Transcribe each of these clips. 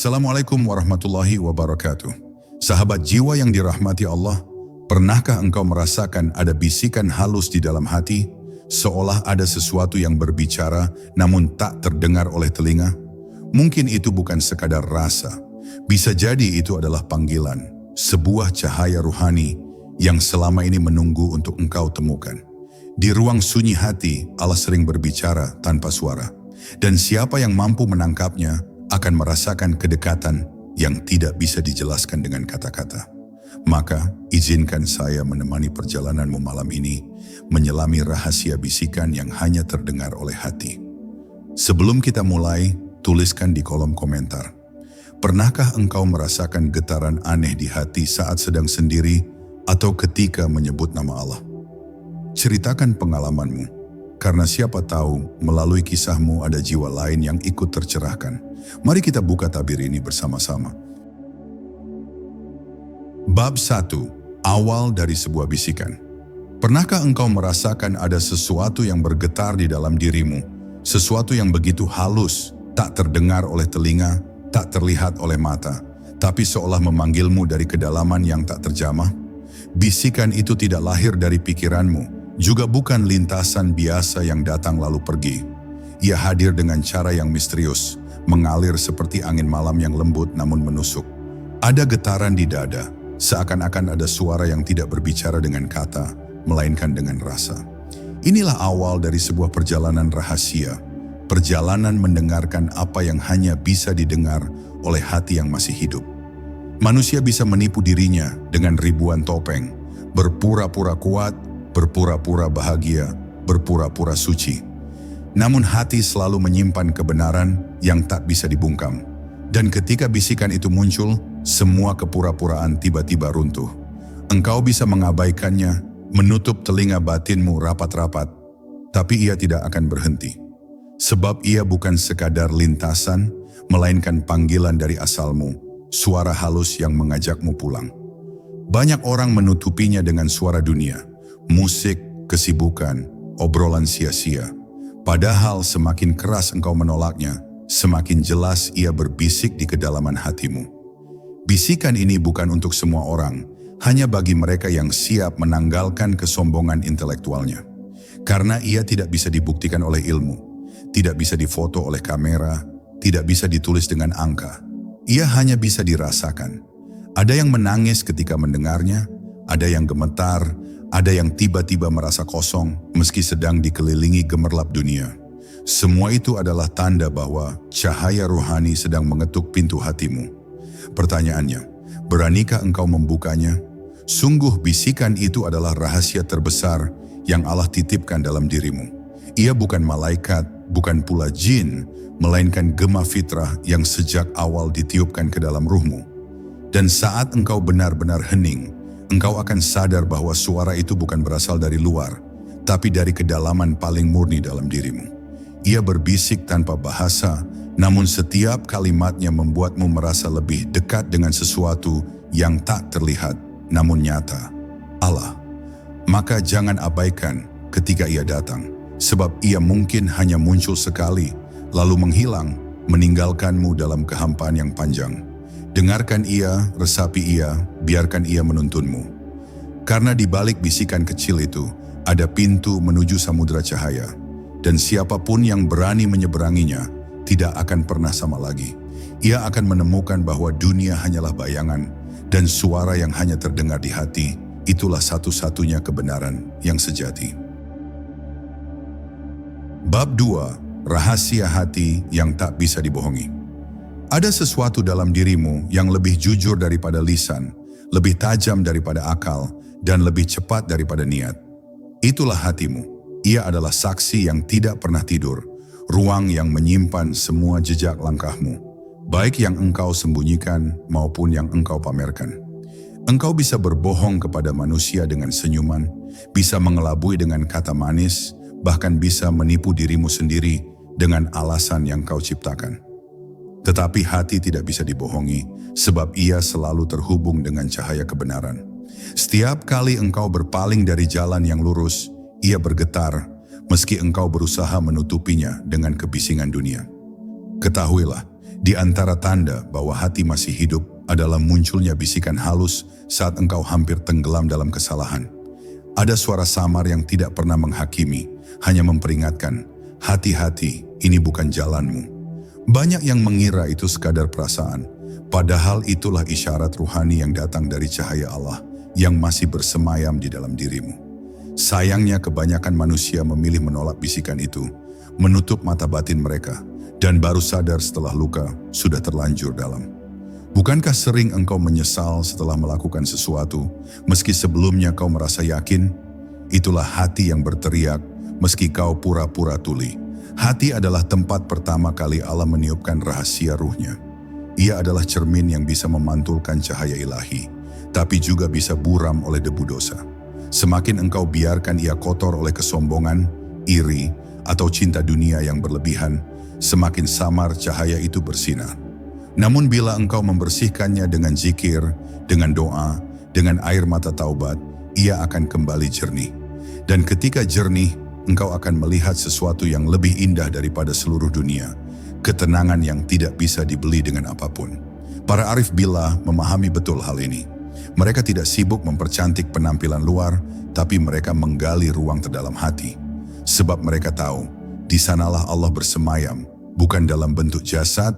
Assalamualaikum warahmatullahi wabarakatuh. Sahabat jiwa yang dirahmati Allah, pernahkah engkau merasakan ada bisikan halus di dalam hati, seolah ada sesuatu yang berbicara namun tak terdengar oleh telinga? Mungkin itu bukan sekadar rasa, bisa jadi itu adalah panggilan, sebuah cahaya ruhani yang selama ini menunggu untuk engkau temukan. Di ruang sunyi hati, Allah sering berbicara tanpa suara, dan siapa yang mampu menangkapnya akan merasakan kedekatan yang tidak bisa dijelaskan dengan kata-kata. Maka, izinkan saya menemani perjalananmu malam ini, menyelami rahasia bisikan yang hanya terdengar oleh hati. Sebelum kita mulai, tuliskan di kolom komentar. Pernahkah engkau merasakan getaran aneh di hati saat sedang sendiri atau ketika menyebut nama Allah? Ceritakan pengalamanmu, karena siapa tahu melalui kisahmu ada jiwa lain yang ikut tercerahkan. Mari kita buka tabir ini bersama-sama. Bab 1. Awal dari sebuah bisikan. Pernahkah engkau merasakan ada sesuatu yang bergetar di dalam dirimu? Sesuatu yang begitu halus, tak terdengar oleh telinga, tak terlihat oleh mata, tapi seolah memanggilmu dari kedalaman yang tak terjamah? Bisikan itu tidak lahir dari pikiranmu, juga bukan lintasan biasa yang datang lalu pergi. Ia hadir dengan cara yang misterius, mengalir seperti angin malam yang lembut namun menusuk. Ada getaran di dada, seakan-akan ada suara yang tidak berbicara dengan kata, melainkan dengan rasa. Inilah awal dari sebuah perjalanan rahasia, perjalanan mendengarkan apa yang hanya bisa didengar oleh hati yang masih hidup. Manusia bisa menipu dirinya dengan ribuan topeng, berpura-pura kuat, berpura-pura bahagia, berpura-pura suci. Namun hati selalu menyimpan kebenaran yang tak bisa dibungkam. Dan ketika bisikan itu muncul, semua kepura-puraan tiba-tiba runtuh. Engkau bisa mengabaikannya, menutup telinga batinmu rapat-rapat, tapi ia tidak akan berhenti. Sebab ia bukan sekadar lintasan, melainkan panggilan dari asalmu, suara halus yang mengajakmu pulang. Banyak orang menutupinya dengan suara dunia, musik, kesibukan, obrolan sia-sia. Padahal semakin keras engkau menolaknya, semakin jelas ia berbisik di kedalaman hatimu. Bisikan ini bukan untuk semua orang, hanya bagi mereka yang siap menanggalkan kesombongan intelektualnya. Karena ia tidak bisa dibuktikan oleh ilmu, tidak bisa difoto oleh kamera, tidak bisa ditulis dengan angka. Ia hanya bisa dirasakan. Ada yang menangis ketika mendengarnya, ada yang gemetar, ada yang tiba-tiba merasa kosong meski sedang dikelilingi gemerlap dunia. Semua itu adalah tanda bahwa cahaya ruhani sedang mengetuk pintu hatimu. Pertanyaannya, beranikah engkau membukanya? Sungguh bisikan itu adalah rahasia terbesar yang Allah titipkan dalam dirimu. Ia bukan malaikat, bukan pula jin, melainkan gema fitrah yang sejak awal ditiupkan ke dalam ruhmu. Dan saat engkau benar-benar hening, engkau akan sadar bahwa suara itu bukan berasal dari luar, tapi dari kedalaman paling murni dalam dirimu. Ia berbisik tanpa bahasa, namun setiap kalimatnya membuatmu merasa lebih dekat dengan sesuatu yang tak terlihat, namun nyata, Allah. Maka jangan abaikan ketika ia datang, sebab ia mungkin hanya muncul sekali, lalu menghilang, meninggalkanmu dalam kehampaan yang panjang. Dengarkan ia, resapi ia, biarkan ia menuntunmu. Karena di balik bisikan kecil itu, ada pintu menuju samudera cahaya. Dan siapapun yang berani menyeberanginya, tidak akan pernah sama lagi. Ia akan menemukan bahwa dunia hanyalah bayangan, dan suara yang hanya terdengar di hati, itulah satu-satunya kebenaran yang sejati. Bab 2. Rahasia hati yang tak bisa dibohongi. Ada sesuatu dalam dirimu yang lebih jujur daripada lisan, lebih tajam daripada akal, dan lebih cepat daripada niat. Itulah hatimu. Ia adalah saksi yang tidak pernah tidur, ruang yang menyimpan semua jejak langkahmu, baik yang engkau sembunyikan maupun yang engkau pamerkan. Engkau bisa berbohong kepada manusia dengan senyuman, bisa mengelabui dengan kata manis, bahkan bisa menipu dirimu sendiri dengan alasan yang kau ciptakan. Tetapi hati tidak bisa dibohongi, sebab ia selalu terhubung dengan cahaya kebenaran. Setiap kali engkau berpaling dari jalan yang lurus, ia bergetar, meski engkau berusaha menutupinya dengan kebisingan dunia. Ketahuilah, Di antara tanda bahwa hati masih hidup adalah munculnya bisikan halus saat engkau hampir tenggelam dalam kesalahan. Ada suara samar yang tidak pernah menghakimi, hanya memperingatkan, hati-hati, ini bukan jalanmu. Banyak yang mengira itu sekadar perasaan, padahal itulah isyarat ruhani yang datang dari cahaya Allah yang masih bersemayam di dalam dirimu. Sayangnya kebanyakan manusia memilih menolak bisikan itu, menutup mata batin mereka, dan baru sadar setelah luka sudah terlanjur dalam. Bukankah sering engkau menyesal setelah melakukan sesuatu, meski sebelumnya kau merasa yakin? Itulah hati yang berteriak, meski kau pura-pura tuli. Hati adalah tempat pertama kali Allah meniupkan rahasia ruhnya. Ia adalah cermin yang bisa memantulkan cahaya ilahi, tapi juga bisa buram oleh debu dosa. Semakin engkau biarkan ia kotor oleh kesombongan, iri, atau cinta dunia yang berlebihan, semakin samar cahaya itu bersinar. Namun bila engkau membersihkannya dengan zikir, dengan doa, dengan air mata taubat, ia akan kembali jernih. Dan ketika jernih, engkau akan melihat sesuatu yang lebih indah daripada seluruh dunia. Ketenangan yang tidak bisa dibeli dengan apapun. Para arif billah memahami betul hal ini. Mereka tidak sibuk mempercantik penampilan luar, tapi mereka menggali ruang terdalam hati. Sebab mereka tahu, di sanalah Allah bersemayam, bukan dalam bentuk jasad,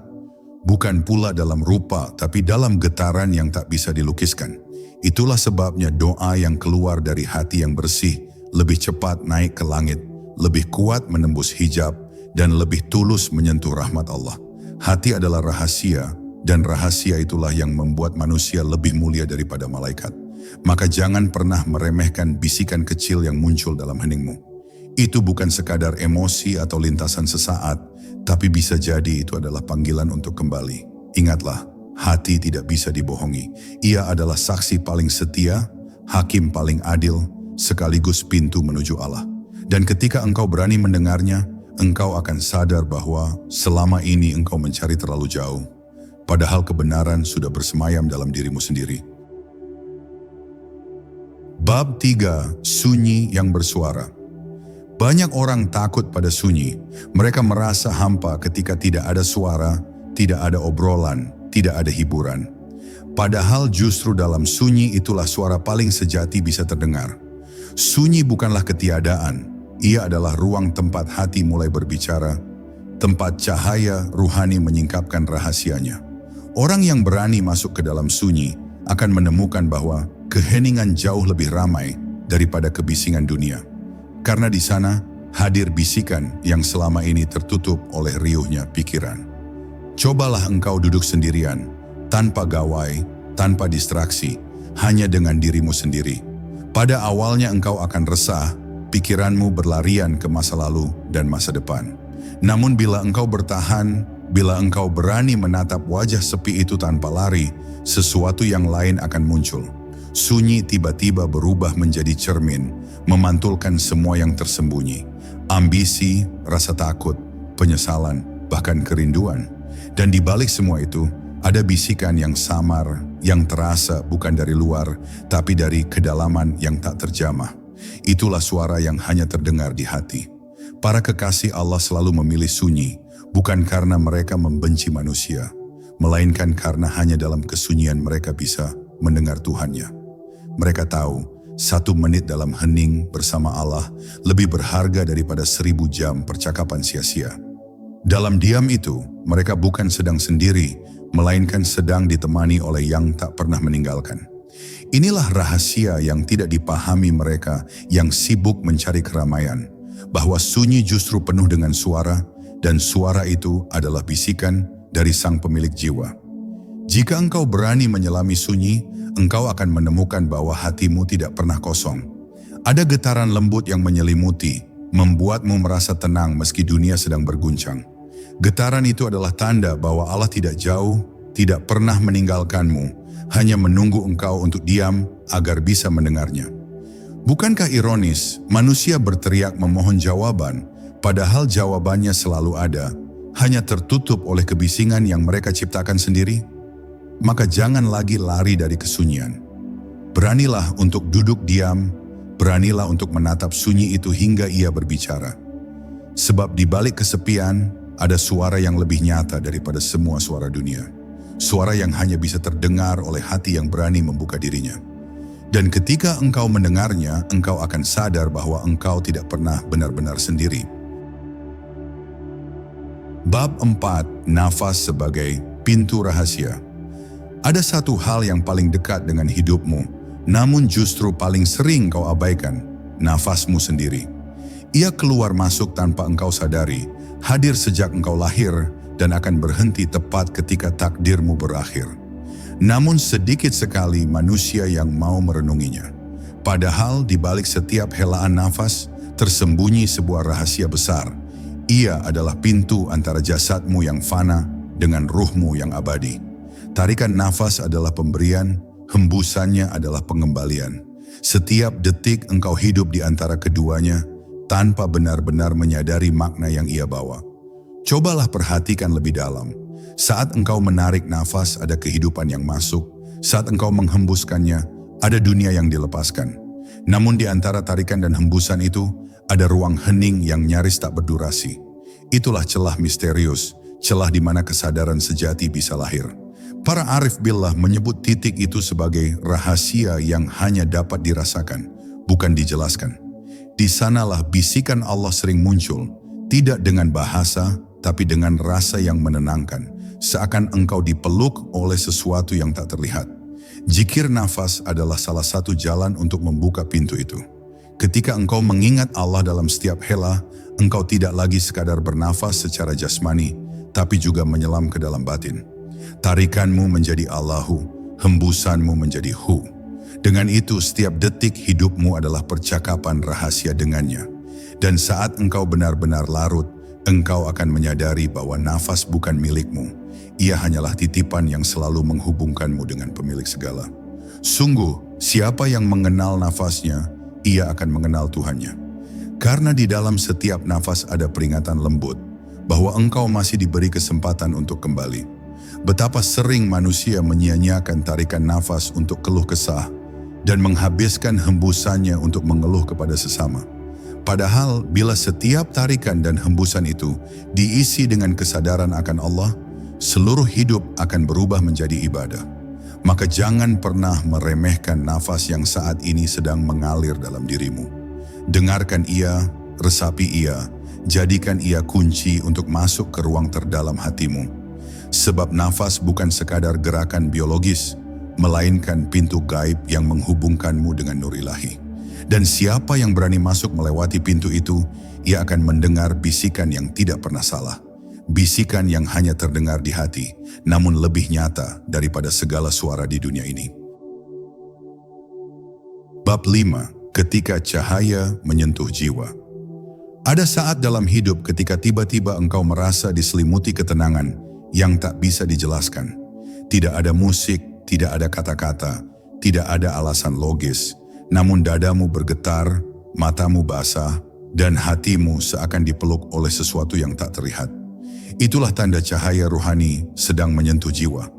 bukan pula dalam rupa, tapi dalam getaran yang tak bisa dilukiskan. Itulah sebabnya doa yang keluar dari hati yang bersih lebih cepat naik ke langit, lebih kuat menembus hijab, dan lebih tulus menyentuh rahmat Allah. Hati adalah rahasia, dan rahasia itulah yang membuat manusia lebih mulia daripada malaikat. Maka jangan pernah meremehkan bisikan kecil yang muncul dalam heningmu. Itu bukan sekadar emosi atau lintasan sesaat, tapi bisa jadi itu adalah panggilan untuk kembali. Ingatlah, hati tidak bisa dibohongi. Ia adalah saksi paling setia, hakim paling adil, sekaligus pintu menuju Allah. Dan ketika engkau berani mendengarnya, engkau akan sadar bahwa selama ini engkau mencari terlalu jauh, padahal kebenaran sudah bersemayam dalam dirimu sendiri. Bab 3. Sunyi yang bersuara. Banyak orang takut pada sunyi. Mereka merasa hampa ketika tidak ada suara, tidak ada obrolan, tidak ada hiburan. Padahal justru dalam sunyi itulah suara paling sejati bisa terdengar. Sunyi bukanlah ketiadaan, ia adalah ruang tempat hati mulai berbicara, tempat cahaya ruhani menyingkapkan rahasianya. Orang yang berani masuk ke dalam sunyi akan menemukan bahwa keheningan jauh lebih ramai daripada kebisingan dunia. Karena di sana hadir bisikan yang selama ini tertutup oleh riuhnya pikiran. Cobalah engkau duduk sendirian, tanpa gawai, tanpa distraksi, hanya dengan dirimu sendiri. Pada awalnya engkau akan resah, pikiranmu berlarian ke masa lalu dan masa depan. Namun bila engkau bertahan, bila engkau berani menatap wajah sepi itu tanpa lari, sesuatu yang lain akan muncul. Sunyi tiba-tiba berubah menjadi cermin, memantulkan semua yang tersembunyi. Ambisi, rasa takut, penyesalan, bahkan kerinduan. Dan di balik semua itu, ada bisikan yang samar, yang terasa bukan dari luar, tapi dari kedalaman yang tak terjamah. Itulah suara yang hanya terdengar di hati. Para kekasih Allah selalu memilih sunyi, bukan karena mereka membenci manusia, melainkan karena hanya dalam kesunyian mereka bisa mendengar Tuhannya. Mereka tahu, 1 menit dalam hening bersama Allah lebih berharga daripada 1000 jam percakapan sia-sia. Dalam diam itu, mereka bukan sedang sendiri, melainkan sedang ditemani oleh yang tak pernah meninggalkan. Inilah rahasia yang tidak dipahami mereka yang sibuk mencari keramaian, bahwa sunyi justru penuh dengan suara, dan suara itu adalah bisikan dari sang pemilik jiwa. Jika engkau berani menyelami sunyi, engkau akan menemukan bahwa hatimu tidak pernah kosong. Ada getaran lembut yang menyelimuti, membuatmu merasa tenang meski dunia sedang berguncang. Getaran itu adalah tanda bahwa Allah tidak jauh, tidak pernah meninggalkanmu, hanya menunggu engkau untuk diam agar bisa mendengarnya. Bukankah ironis, manusia berteriak memohon jawaban, padahal jawabannya selalu ada, hanya tertutup oleh kebisingan yang mereka ciptakan sendiri? Maka jangan lagi lari dari kesunyian. Beranilah untuk duduk diam, beranilah untuk menatap sunyi itu hingga ia berbicara. Sebab di balik kesepian, ada suara yang lebih nyata daripada semua suara dunia. Suara yang hanya bisa terdengar oleh hati yang berani membuka dirinya. Dan ketika engkau mendengarnya, engkau akan sadar bahwa engkau tidak pernah benar-benar sendiri. Bab 4. Nafas sebagai pintu rahasia. Ada satu hal yang paling dekat dengan hidupmu, namun justru paling sering kau abaikan, nafasmu sendiri. Ia keluar masuk tanpa engkau sadari, hadir sejak engkau lahir, dan akan berhenti tepat ketika takdirmu berakhir. Namun sedikit sekali manusia yang mau merenunginya. Padahal di balik setiap helaan nafas, tersembunyi sebuah rahasia besar. Ia adalah pintu antara jasadmu yang fana dengan ruhmu yang abadi. Tarikan nafas adalah pemberian, hembusannya adalah pengembalian. Setiap detik engkau hidup di antara keduanya, tanpa benar-benar menyadari makna yang ia bawa. Cobalah perhatikan lebih dalam. Saat engkau menarik nafas, ada kehidupan yang masuk. Saat engkau menghembuskannya, ada dunia yang dilepaskan. Namun di antara tarikan dan hembusan itu, ada ruang hening yang nyaris tak berdurasi. Itulah celah misterius, celah di mana kesadaran sejati bisa lahir. Para arif billah menyebut titik itu sebagai rahasia yang hanya dapat dirasakan, bukan dijelaskan. Di sanalah bisikan Allah sering muncul, tidak dengan bahasa, tapi dengan rasa yang menenangkan, seakan engkau dipeluk oleh sesuatu yang tak terlihat. Zikir nafas adalah salah satu jalan untuk membuka pintu itu. Ketika engkau mengingat Allah dalam setiap hela, engkau tidak lagi sekadar bernafas secara jasmani, tapi juga menyelam ke dalam batin. Tarikanmu menjadi Allahu, hembusanmu menjadi Hu. Dengan itu, setiap detik hidupmu adalah percakapan rahasia dengannya. Dan saat engkau benar-benar larut, engkau akan menyadari bahwa nafas bukan milikmu. Ia hanyalah titipan yang selalu menghubungkanmu dengan pemilik segala. Sungguh, siapa yang mengenal nafasnya, ia akan mengenal Tuhannya. Karena di dalam setiap nafas ada peringatan lembut, bahwa engkau masih diberi kesempatan untuk kembali. Betapa sering manusia menyia-nyiakan tarikan nafas untuk keluh kesah, dan menghabiskan hembusannya untuk mengeluh kepada sesama. Padahal bila setiap tarikan dan hembusan itu diisi dengan kesadaran akan Allah, seluruh hidup akan berubah menjadi ibadah. Maka jangan pernah meremehkan nafas yang saat ini sedang mengalir dalam dirimu. Dengarkan ia, resapi ia, jadikan ia kunci untuk masuk ke ruang terdalam hatimu. Sebab nafas bukan sekadar gerakan biologis, melainkan pintu gaib yang menghubungkanmu dengan nur ilahi. Dan siapa yang berani masuk melewati pintu itu, ia akan mendengar bisikan yang tidak pernah salah. Bisikan yang hanya terdengar di hati, namun lebih nyata daripada segala suara di dunia ini. Bab 5. Ketika cahaya menyentuh jiwa. Ada saat dalam hidup ketika tiba-tiba engkau merasa diselimuti ketenangan yang tak bisa dijelaskan. Tidak ada musik, tidak ada kata-kata, tidak ada alasan logis, namun dadamu bergetar, matamu basah, dan hatimu seakan dipeluk oleh sesuatu yang tak terlihat. Itulah tanda cahaya ruhani sedang menyentuh jiwa.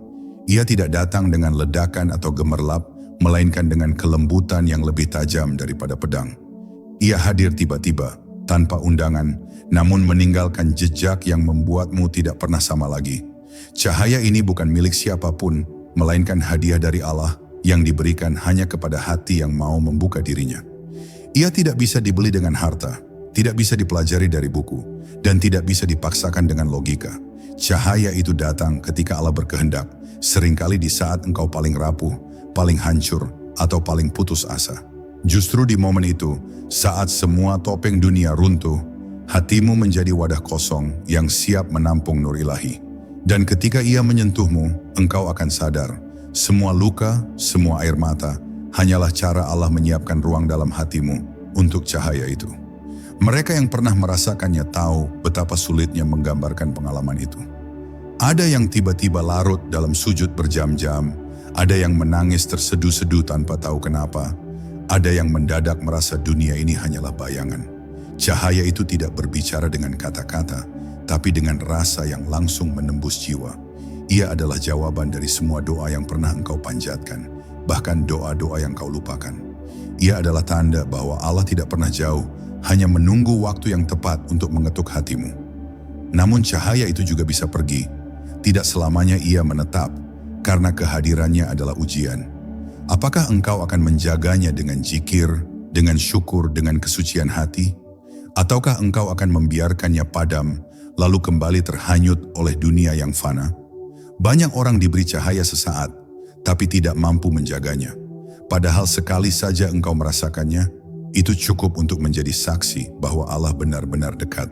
Ia tidak datang dengan ledakan atau gemerlap, melainkan dengan kelembutan yang lebih tajam daripada pedang. Ia hadir tiba-tiba, tanpa undangan, namun meninggalkan jejak yang membuatmu tidak pernah sama lagi. Cahaya ini bukan milik siapapun, melainkan hadiah dari Allah yang diberikan hanya kepada hati yang mau membuka dirinya. Ia tidak bisa dibeli dengan harta, tidak bisa dipelajari dari buku, dan tidak bisa dipaksakan dengan logika. Cahaya itu datang ketika Allah berkehendak, seringkali di saat engkau paling rapuh, paling hancur, atau paling putus asa. Justru di momen itu, saat semua topeng dunia runtuh, hatimu menjadi wadah kosong yang siap menampung nur ilahi. Dan ketika ia menyentuhmu, engkau akan sadar, semua luka, semua air mata, hanyalah cara Allah menyiapkan ruang dalam hatimu untuk cahaya itu. Mereka yang pernah merasakannya tahu betapa sulitnya menggambarkan pengalaman itu. Ada yang tiba-tiba larut dalam sujud berjam-jam, ada yang menangis terseduh-seduh tanpa tahu kenapa, ada yang mendadak merasa dunia ini hanyalah bayangan. Cahaya itu tidak berbicara dengan kata-kata, tapi dengan rasa yang langsung menembus jiwa. Ia adalah jawaban dari semua doa yang pernah engkau panjatkan, bahkan doa-doa yang kau lupakan. Ia adalah tanda bahwa Allah tidak pernah jauh, hanya menunggu waktu yang tepat untuk mengetuk hatimu. Namun cahaya itu juga bisa pergi. Tidak selamanya ia menetap, karena kehadirannya adalah ujian. Apakah engkau akan menjaganya dengan zikir, dengan syukur, dengan kesucian hati? Ataukah engkau akan membiarkannya padam, lalu kembali terhanyut oleh dunia yang fana? Banyak orang diberi cahaya sesaat, tapi tidak mampu menjaganya. Padahal sekali saja engkau merasakannya, itu cukup untuk menjadi saksi bahwa Allah benar-benar dekat.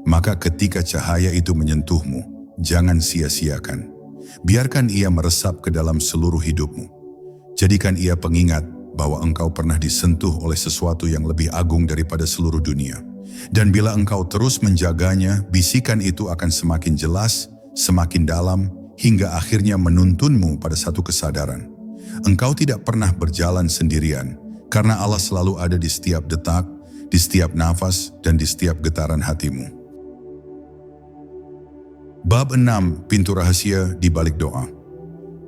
Maka ketika cahaya itu menyentuhmu, jangan sia-siakan. Biarkan ia meresap ke dalam seluruh hidupmu. Jadikan ia pengingat bahwa engkau pernah disentuh oleh sesuatu yang lebih agung daripada seluruh dunia. Dan bila engkau terus menjaganya, bisikan itu akan semakin jelas, semakin dalam, hingga akhirnya menuntunmu pada satu kesadaran. Engkau tidak pernah berjalan sendirian, karena Allah selalu ada di setiap detak, di setiap nafas, dan di setiap getaran hatimu. Bab 6. Pintu rahasia di balik doa.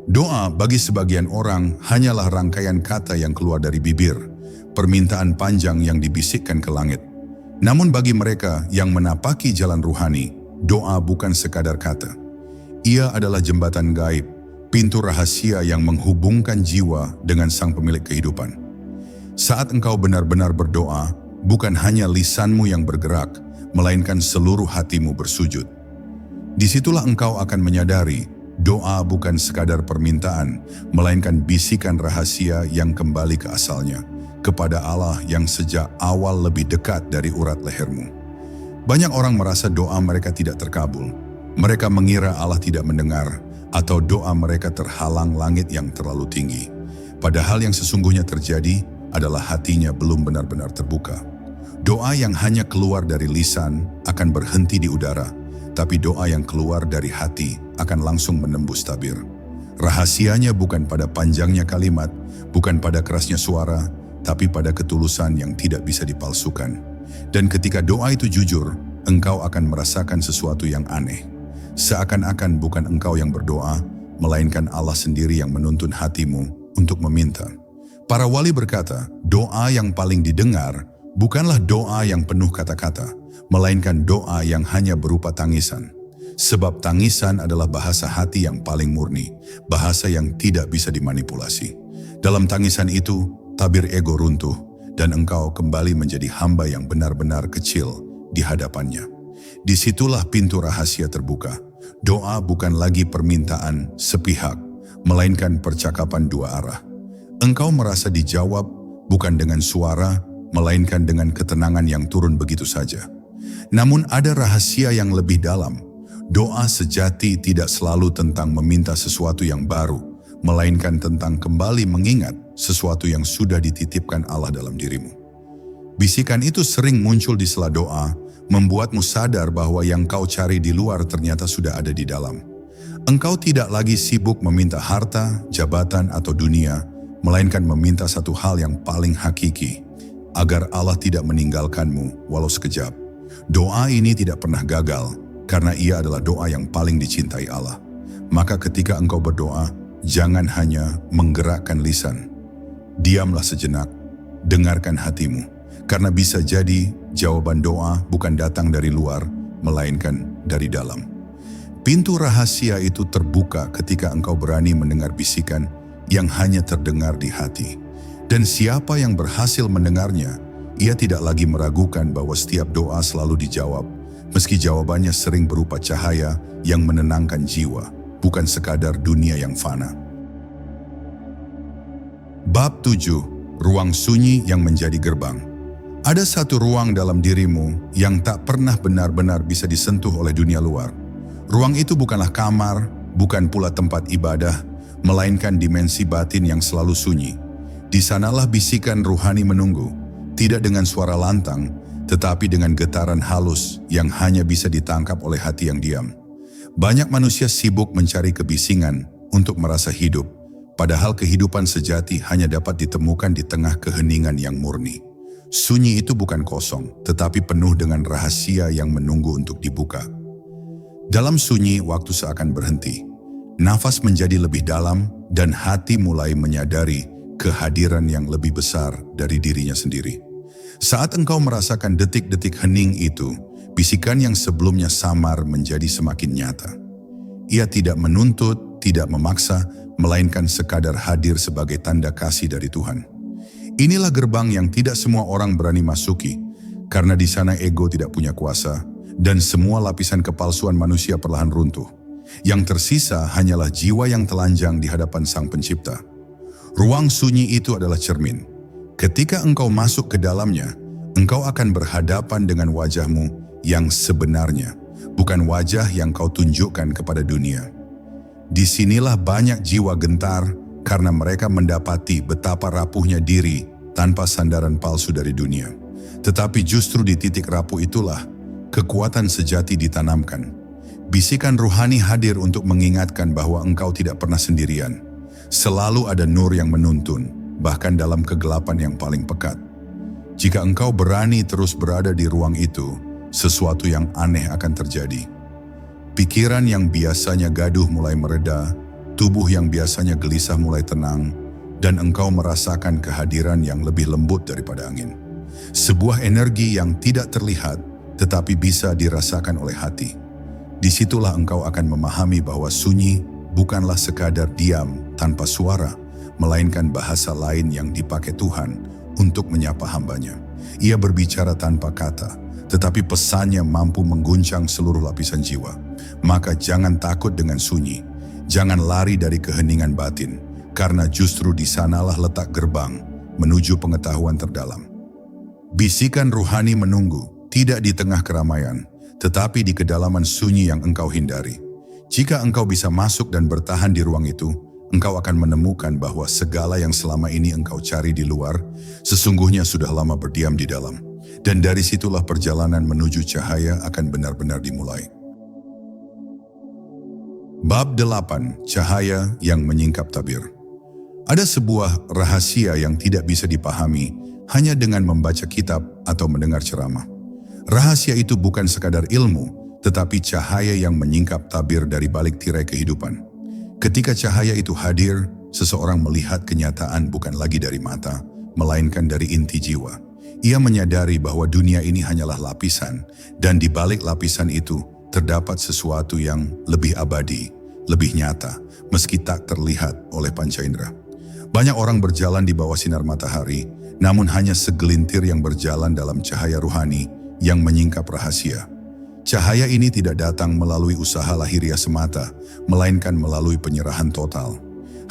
Doa bagi sebagian orang hanyalah rangkaian kata yang keluar dari bibir, permintaan panjang yang dibisikkan ke langit. Namun bagi mereka yang menapaki jalan ruhani, doa bukan sekadar kata. Ia adalah jembatan gaib, pintu rahasia yang menghubungkan jiwa dengan sang pemilik kehidupan. Saat engkau benar-benar berdoa, bukan hanya lisanmu yang bergerak, melainkan seluruh hatimu bersujud. Disitulah engkau akan menyadari, doa bukan sekadar permintaan, melainkan bisikan rahasia yang kembali ke asalnya, kepada Allah yang sejak awal lebih dekat dari urat lehermu. Banyak orang merasa doa mereka tidak terkabul. Mereka mengira Allah tidak mendengar, atau doa mereka terhalang langit yang terlalu tinggi. Padahal yang sesungguhnya terjadi adalah hatinya belum benar-benar terbuka. Doa yang hanya keluar dari lisan akan berhenti di udara, tapi doa yang keluar dari hati akan langsung menembus tabir. Rahasianya bukan pada panjangnya kalimat, bukan pada kerasnya suara, tapi pada ketulusan yang tidak bisa dipalsukan. Dan ketika doa itu jujur, engkau akan merasakan sesuatu yang aneh. Seakan-akan bukan engkau yang berdoa, melainkan Allah sendiri yang menuntun hatimu untuk meminta. Para wali berkata, doa yang paling didengar bukanlah doa yang penuh kata-kata, melainkan doa yang hanya berupa tangisan. Sebab tangisan adalah bahasa hati yang paling murni, bahasa yang tidak bisa dimanipulasi. Dalam tangisan itu, tabir ego runtuh, dan engkau kembali menjadi hamba yang benar-benar kecil di hadapannya. Disitulah pintu rahasia terbuka. Doa bukan lagi permintaan sepihak, melainkan percakapan dua arah. Engkau merasa dijawab bukan dengan suara, melainkan dengan ketenangan yang turun begitu saja. Namun ada rahasia yang lebih dalam. Doa sejati tidak selalu tentang meminta sesuatu yang baru, melainkan tentang kembali mengingat sesuatu yang sudah dititipkan Allah dalam dirimu. Bisikan itu sering muncul di sela doa, membuatmu sadar bahwa yang kau cari di luar ternyata sudah ada di dalam. Engkau tidak lagi sibuk meminta harta, jabatan, atau dunia, melainkan meminta satu hal yang paling hakiki, agar Allah tidak meninggalkanmu walau sekejap. Doa ini tidak pernah gagal, karena ia adalah doa yang paling dicintai Allah. Maka ketika engkau berdoa, jangan hanya menggerakkan lisan. Diamlah sejenak, dengarkan hatimu, karena bisa jadi jawaban doa bukan datang dari luar, melainkan dari dalam. Pintu rahasia itu terbuka ketika engkau berani mendengar bisikan yang hanya terdengar di hati. Dan siapa yang berhasil mendengarnya, ia tidak lagi meragukan bahwa setiap doa selalu dijawab, meski jawabannya sering berupa cahaya yang menenangkan jiwa, bukan sekadar dunia yang fana. Bab 7. Ruang sunyi yang menjadi gerbang. Ada satu ruang dalam dirimu yang tak pernah benar-benar bisa disentuh oleh dunia luar. Ruang itu bukanlah kamar, bukan pula tempat ibadah, melainkan dimensi batin yang selalu sunyi. Di sanalah bisikan ruhani menunggu. Tidak dengan suara lantang, tetapi dengan getaran halus yang hanya bisa ditangkap oleh hati yang diam. Banyak manusia sibuk mencari kebisingan untuk merasa hidup, padahal kehidupan sejati hanya dapat ditemukan di tengah keheningan yang murni. Sunyi itu bukan kosong, tetapi penuh dengan rahasia yang menunggu untuk dibuka. Dalam sunyi, waktu seakan berhenti. Nafas menjadi lebih dalam dan hati mulai menyadari kehadiran yang lebih besar dari dirinya sendiri. Saat engkau merasakan detik-detik hening itu, Bisikan yang sebelumnya samar menjadi semakin nyata. Ia tidak menuntut, tidak memaksa, melainkan sekadar hadir sebagai tanda kasih dari Tuhan. Inilah gerbang yang tidak semua orang berani masuki, karena di sana ego tidak punya kuasa, dan semua lapisan kepalsuan manusia perlahan runtuh. Yang tersisa hanyalah jiwa yang telanjang di hadapan Sang Pencipta. Ruang sunyi itu adalah cermin. Ketika engkau masuk ke dalamnya, engkau akan berhadapan dengan wajahmu yang sebenarnya, bukan wajah yang kau tunjukkan kepada dunia. Disinilah banyak jiwa gentar karena mereka mendapati betapa rapuhnya diri tanpa sandaran palsu dari dunia. Tetapi justru di titik rapuh itulah kekuatan sejati ditanamkan. Bisikan ruhani hadir untuk mengingatkan bahwa engkau tidak pernah sendirian. Selalu ada nur yang menuntun, bahkan dalam kegelapan yang paling pekat. Jika engkau berani terus berada di ruang itu, sesuatu yang aneh akan terjadi. Pikiran yang biasanya gaduh mulai mereda, tubuh yang biasanya gelisah mulai tenang, dan engkau merasakan kehadiran yang lebih lembut daripada angin. Sebuah energi yang tidak terlihat, tetapi bisa dirasakan oleh hati. Disitulah engkau akan memahami bahwa sunyi bukanlah sekadar diam tanpa suara, melainkan bahasa lain yang dipakai Tuhan untuk menyapa hambanya. Ia berbicara tanpa kata, tetapi pesannya mampu mengguncang seluruh lapisan jiwa. Maka jangan takut dengan sunyi, jangan lari dari keheningan batin, karena justru di sanalah letak gerbang menuju pengetahuan terdalam. Bisikan ruhani menunggu, tidak di tengah keramaian, tetapi di kedalaman sunyi yang engkau hindari. Jika engkau bisa masuk dan bertahan di ruang itu, engkau akan menemukan bahwa segala yang selama ini engkau cari di luar, sesungguhnya sudah lama berdiam di dalam. Dan dari situlah perjalanan menuju cahaya akan benar-benar dimulai. Bab 8. Cahaya yang menyingkap tabir. Ada sebuah rahasia yang tidak bisa dipahami hanya dengan membaca kitab atau mendengar ceramah. Rahasia itu bukan sekadar ilmu, tetapi cahaya yang menyingkap tabir dari balik tirai kehidupan. Ketika cahaya itu hadir, seseorang melihat kenyataan bukan lagi dari mata, melainkan dari inti jiwa. Ia menyadari bahwa dunia ini hanyalah lapisan, dan di balik lapisan itu terdapat sesuatu yang lebih abadi, lebih nyata, meski tak terlihat oleh panca indera. Banyak orang berjalan di bawah sinar matahari, namun hanya segelintir yang berjalan dalam cahaya ruhani yang menyingkap rahasia. Cahaya ini tidak datang melalui usaha lahiriah semata, melainkan melalui penyerahan total.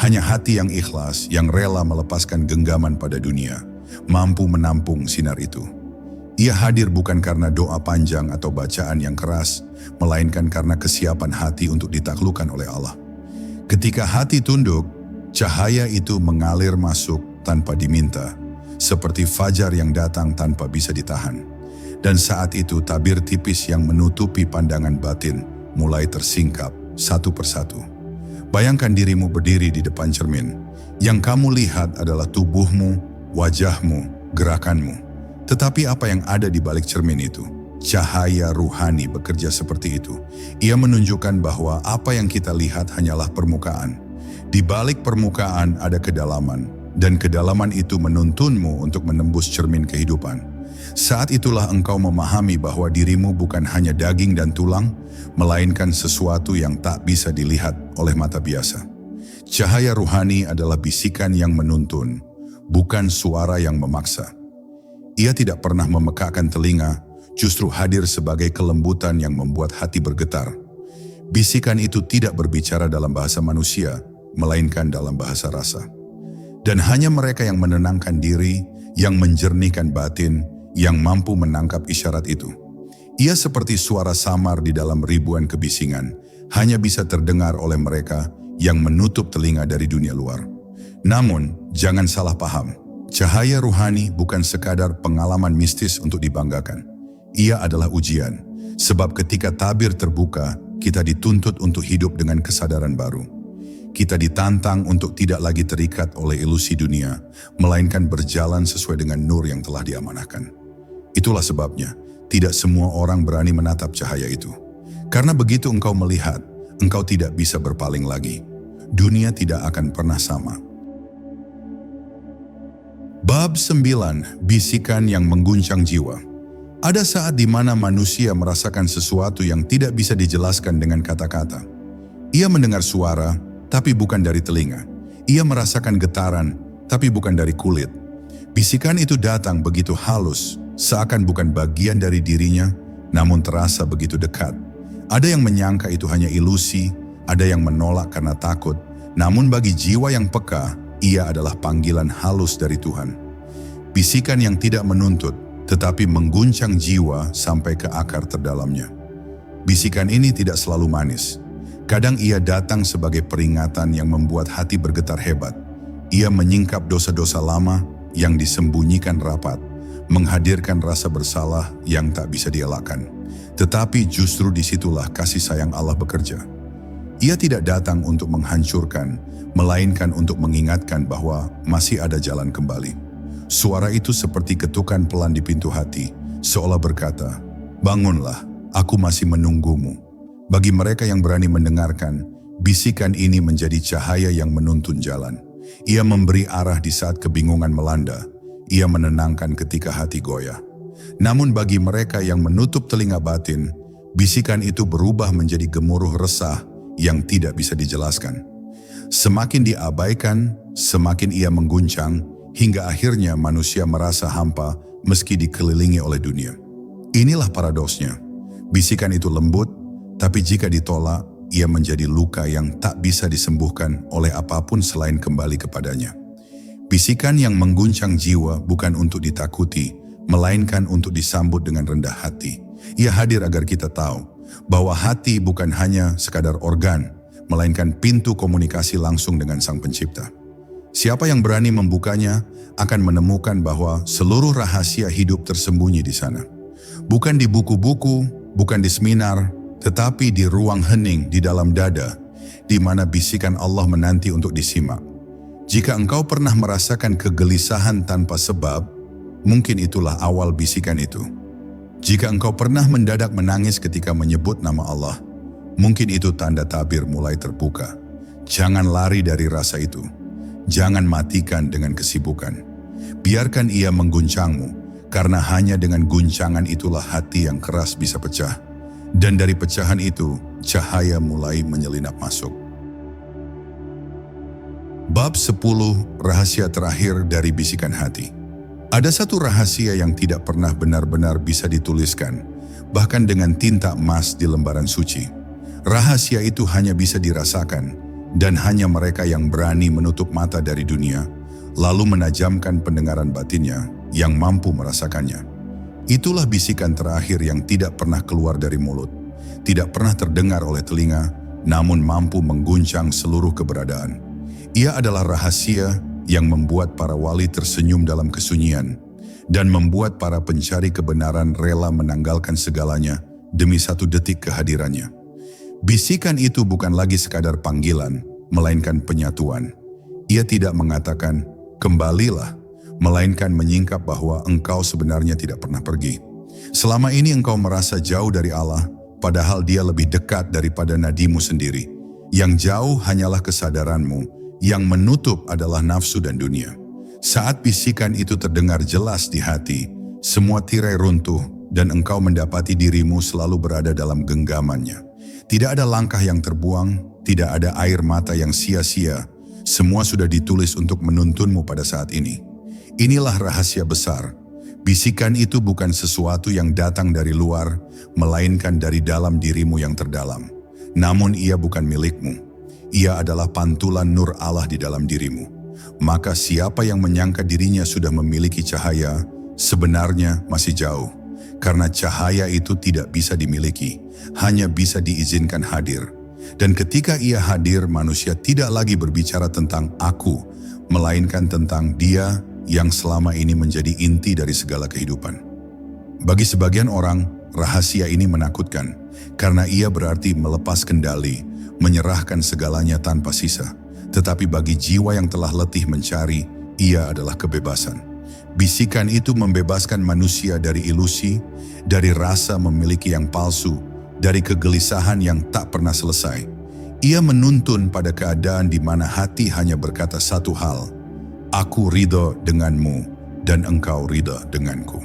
Hanya hati yang ikhlas, yang rela melepaskan genggaman pada dunia, mampu menampung sinar itu. Ia hadir bukan karena doa panjang atau bacaan yang keras, melainkan karena kesiapan hati untuk ditaklukkan oleh Allah. Ketika hati tunduk, cahaya itu mengalir masuk tanpa diminta, seperti fajar yang datang tanpa bisa ditahan. Dan saat itu tabir tipis yang menutupi pandangan batin mulai tersingkap satu persatu. Bayangkan dirimu berdiri di depan cermin. Yang kamu lihat adalah tubuhmu, wajahmu, gerakanmu. Tetapi apa yang ada di balik cermin itu? Cahaya ruhani bekerja seperti itu. Ia menunjukkan bahwa apa yang kita lihat hanyalah permukaan. Di balik permukaan ada kedalaman, dan kedalaman itu menuntunmu untuk menembus cermin kehidupan. Saat itulah engkau memahami bahwa dirimu bukan hanya daging dan tulang, melainkan sesuatu yang tak bisa dilihat oleh mata biasa. Cahaya ruhani adalah bisikan yang menuntun, bukan suara yang memaksa. Ia tidak pernah memekakkan telinga, justru hadir sebagai kelembutan yang membuat hati bergetar. Bisikan itu tidak berbicara dalam bahasa manusia, melainkan dalam bahasa rasa. Dan hanya mereka yang menenangkan diri, yang menjernihkan batin, yang mampu menangkap isyarat itu. Ia seperti suara samar di dalam ribuan kebisingan, hanya bisa terdengar oleh mereka yang menutup telinga dari dunia luar. Namun, jangan salah paham. Cahaya ruhani bukan sekadar pengalaman mistis untuk dibanggakan. Ia adalah ujian, sebab ketika tabir terbuka, kita dituntut untuk hidup dengan kesadaran baru. Kita ditantang untuk tidak lagi terikat oleh ilusi dunia, melainkan berjalan sesuai dengan nur yang telah diamanahkan. Itulah sebabnya, tidak semua orang berani menatap cahaya itu. Karena begitu engkau melihat, engkau tidak bisa berpaling lagi. Dunia tidak akan pernah sama. Bab 9. Bisikan yang mengguncang jiwa. Ada saat di mana manusia merasakan sesuatu yang tidak bisa dijelaskan dengan kata-kata. Ia mendengar suara, tapi bukan dari telinga. Ia merasakan getaran, tapi bukan dari kulit. Bisikan itu datang begitu halus, seakan bukan bagian dari dirinya, namun terasa begitu dekat. Ada yang menyangka itu hanya ilusi, ada yang menolak karena takut, namun bagi jiwa yang peka, ia adalah panggilan halus dari Tuhan. Bisikan yang tidak menuntut, tetapi mengguncang jiwa sampai ke akar terdalamnya. Bisikan ini tidak selalu manis. Kadang ia datang sebagai peringatan yang membuat hati bergetar hebat. Ia menyingkap dosa-dosa lama yang disembunyikan rapat, menghadirkan rasa bersalah yang tak bisa dielakkan. Tetapi justru disitulah kasih sayang Allah bekerja. Ia tidak datang untuk menghancurkan, melainkan untuk mengingatkan bahwa masih ada jalan kembali. Suara itu seperti ketukan pelan di pintu hati, seolah berkata, "Bangunlah, aku masih menunggumu." Bagi mereka yang berani mendengarkan, bisikan ini menjadi cahaya yang menuntun jalan. Ia memberi arah di saat kebingungan melanda. Ia menenangkan ketika hati goyah. Namun bagi mereka yang menutup telinga batin, bisikan itu berubah menjadi gemuruh resah yang tidak bisa dijelaskan. Semakin diabaikan, semakin ia mengguncang, hingga akhirnya manusia merasa hampa meski dikelilingi oleh dunia. Inilah paradoksnya. Bisikan itu lembut, tapi jika ditolak, ia menjadi luka yang tak bisa disembuhkan oleh apapun selain kembali kepadanya. Bisikan yang mengguncang jiwa bukan untuk ditakuti, melainkan untuk disambut dengan rendah hati. Ia hadir agar kita tahu bahwa hati bukan hanya sekadar organ, melainkan pintu komunikasi langsung dengan Sang Pencipta. Siapa yang berani membukanya akan menemukan bahwa seluruh rahasia hidup tersembunyi di sana. Bukan di buku-buku, bukan di seminar, tetapi di ruang hening di dalam dada, di mana bisikan Allah menanti untuk disimak. Jika engkau pernah merasakan kegelisahan tanpa sebab, mungkin itulah awal bisikan itu. Jika engkau pernah mendadak menangis ketika menyebut nama Allah, mungkin itu tanda tabir mulai terbuka. Jangan lari dari rasa itu. Jangan matikan dengan kesibukan. Biarkan ia mengguncangmu, karena hanya dengan guncangan itulah hati yang keras bisa pecah. Dan dari pecahan itu, cahaya mulai menyelinap masuk. Bab 10, rahasia terakhir dari bisikan hati. Ada satu rahasia yang tidak pernah benar-benar bisa dituliskan, bahkan dengan tinta emas di lembaran suci. Rahasia itu hanya bisa dirasakan, dan hanya mereka yang berani menutup mata dari dunia, lalu menajamkan pendengaran batinnya yang mampu merasakannya. Itulah bisikan terakhir yang tidak pernah keluar dari mulut, tidak pernah terdengar oleh telinga, namun mampu mengguncang seluruh keberadaan. Ia adalah rahasia yang membuat para wali tersenyum dalam kesunyian, dan membuat para pencari kebenaran rela menanggalkan segalanya demi satu detik kehadirannya. Bisikan itu bukan lagi sekadar panggilan, melainkan penyatuan. Ia tidak mengatakan, "Kembalilah," melainkan menyingkap bahwa engkau sebenarnya tidak pernah pergi. Selama ini engkau merasa jauh dari Allah, padahal Dia lebih dekat daripada nadimu sendiri. Yang jauh hanyalah kesadaranmu, yang menutup adalah nafsu dan dunia. Saat bisikan itu terdengar jelas di hati, semua tirai runtuh dan engkau mendapati dirimu selalu berada dalam genggamannya. Tidak ada langkah yang terbuang, tidak ada air mata yang sia-sia. Semua sudah ditulis untuk menuntunmu pada saat ini. Inilah rahasia besar. Bisikan itu bukan sesuatu yang datang dari luar, melainkan dari dalam dirimu yang terdalam. Namun ia bukan milikmu. Ia adalah pantulan nur Allah di dalam dirimu. Maka siapa yang menyangka dirinya sudah memiliki cahaya, sebenarnya masih jauh. Karena cahaya itu tidak bisa dimiliki, hanya bisa diizinkan hadir. Dan ketika ia hadir, manusia tidak lagi berbicara tentang aku, melainkan tentang Dia yang selama ini menjadi inti dari segala kehidupan. Bagi sebagian orang, rahasia ini menakutkan, karena ia berarti melepas kendali, menyerahkan segalanya tanpa sisa. Tetapi bagi jiwa yang telah letih mencari, ia adalah kebebasan. Bisikan itu membebaskan manusia dari ilusi, dari rasa memiliki yang palsu, dari kegelisahan yang tak pernah selesai. Ia menuntun pada keadaan di mana hati hanya berkata satu hal, "Aku ridho denganmu dan engkau ridho denganku."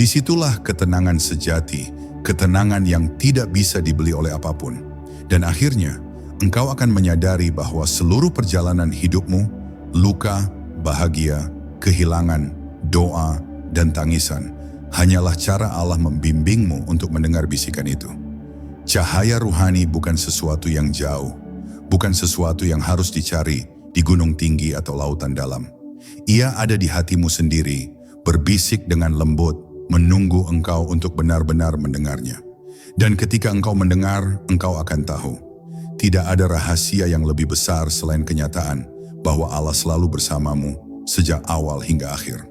Disitulah ketenangan sejati, ketenangan yang tidak bisa dibeli oleh apapun. Dan akhirnya, engkau akan menyadari bahwa seluruh perjalanan hidupmu, luka, bahagia, kehilangan, doa, dan tangisan, hanyalah cara Allah membimbingmu untuk mendengar bisikan itu. Cahaya ruhani bukan sesuatu yang jauh, bukan sesuatu yang harus dicari di gunung tinggi atau lautan dalam. Ia ada di hatimu sendiri, berbisik dengan lembut, menunggu engkau untuk benar-benar mendengarnya. Dan ketika engkau mendengar, engkau akan tahu, tidak ada rahasia yang lebih besar selain kenyataan bahwa Allah selalu bersamamu sejak awal hingga akhir.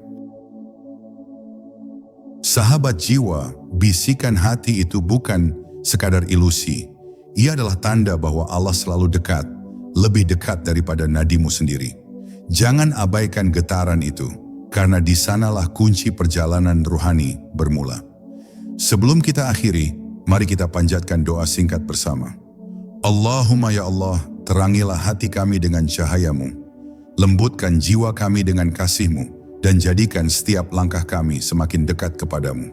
Sahabat jiwa, bisikan hati itu bukan sekadar ilusi. Ia adalah tanda bahwa Allah selalu dekat, lebih dekat daripada nadimu sendiri. Jangan abaikan getaran itu, karena di sanalah kunci perjalanan ruhani bermula. Sebelum kita akhiri, mari kita panjatkan doa singkat bersama. Allahumma ya Allah, terangilah hati kami dengan cahaya-Mu, lembutkan jiwa kami dengan kasih-Mu, dan jadikan setiap langkah kami semakin dekat kepadamu.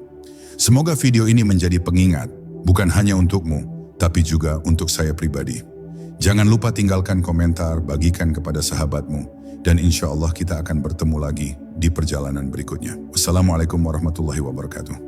Semoga video ini menjadi pengingat, bukan hanya untukmu, tapi juga untuk saya pribadi. Jangan lupa tinggalkan komentar, bagikan kepada sahabatmu, dan insya Allah kita akan bertemu lagi di perjalanan berikutnya. Wassalamualaikum warahmatullahi wabarakatuh.